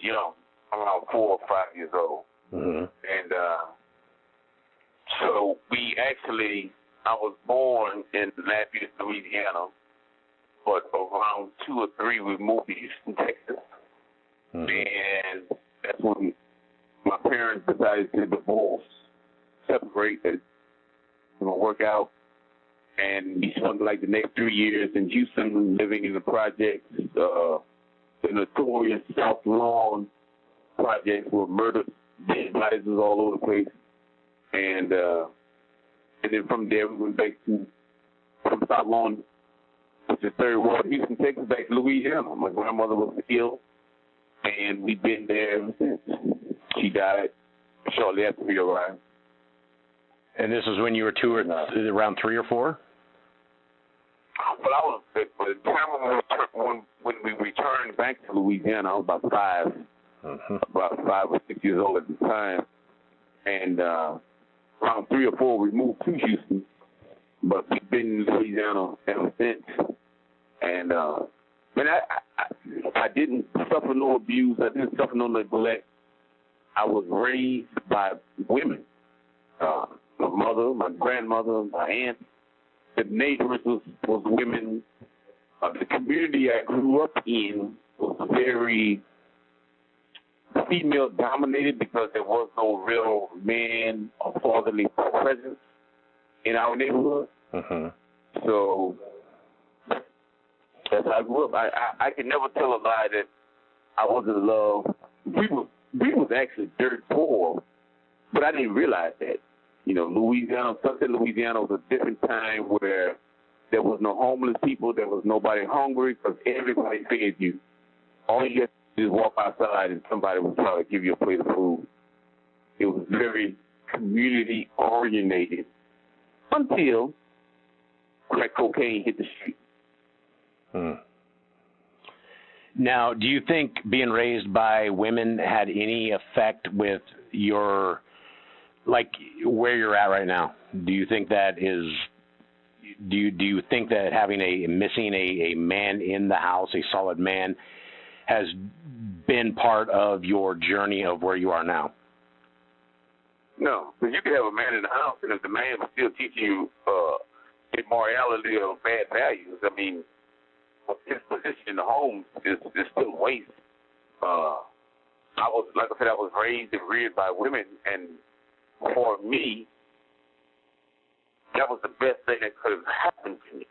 young, around 4 or 5 years old. Mm-hmm. And so I was born in Lafayette, Louisiana, but around 2 or 3 we moved to Houston, Texas. Mm-hmm. And that's when my parents decided to divorce, separate, and work out. And we spent like the next 3 years in Houston, living in the projects, the notorious South Lawn projects where murdered dead bodies was all over the place. And then from there we went back from South Lawn, which is third ward, Houston, Texas, back to Louisiana. My grandmother was ill, and we've been there ever since. She died shortly after we arrived. And this is when you were around 3 or 4? Well, I was at the time when we returned back to Louisiana. I was about 5, about 5 or 6 years old at the time, and around 3 or 4 we moved to Houston, but we've been in Louisiana ever since. And man, I didn't suffer no abuse. I didn't suffer no neglect. I was raised by women. My mother, my grandmother, my aunt. The neighbors was women. The community I grew up in was very female dominated because there was no real man or fatherly presence in our neighborhood. Mm-hmm. So that's how I grew up. I can never tell a lie that I wasn't in love. We was actually dirt poor, but I didn't realize that. You know, Louisiana, Sunset Louisiana was a different time where there was no homeless people, there was nobody hungry because everybody fed you. All you had to do is walk outside and somebody would try to give you a plate of food. It was very community-oriented until crack cocaine hit the street. Now, do you think being raised by women had any effect with your, like, where you're at right now? Do you think that is, do you think that missing a man in the house, a solid man, has been part of your journey of where you are now? No, because you can have a man in the house, and if the man was still teaching you immorality or bad values, I mean, his position in the home is still waste. I was raised and reared by women, and for me, that was the best thing that could have happened to me.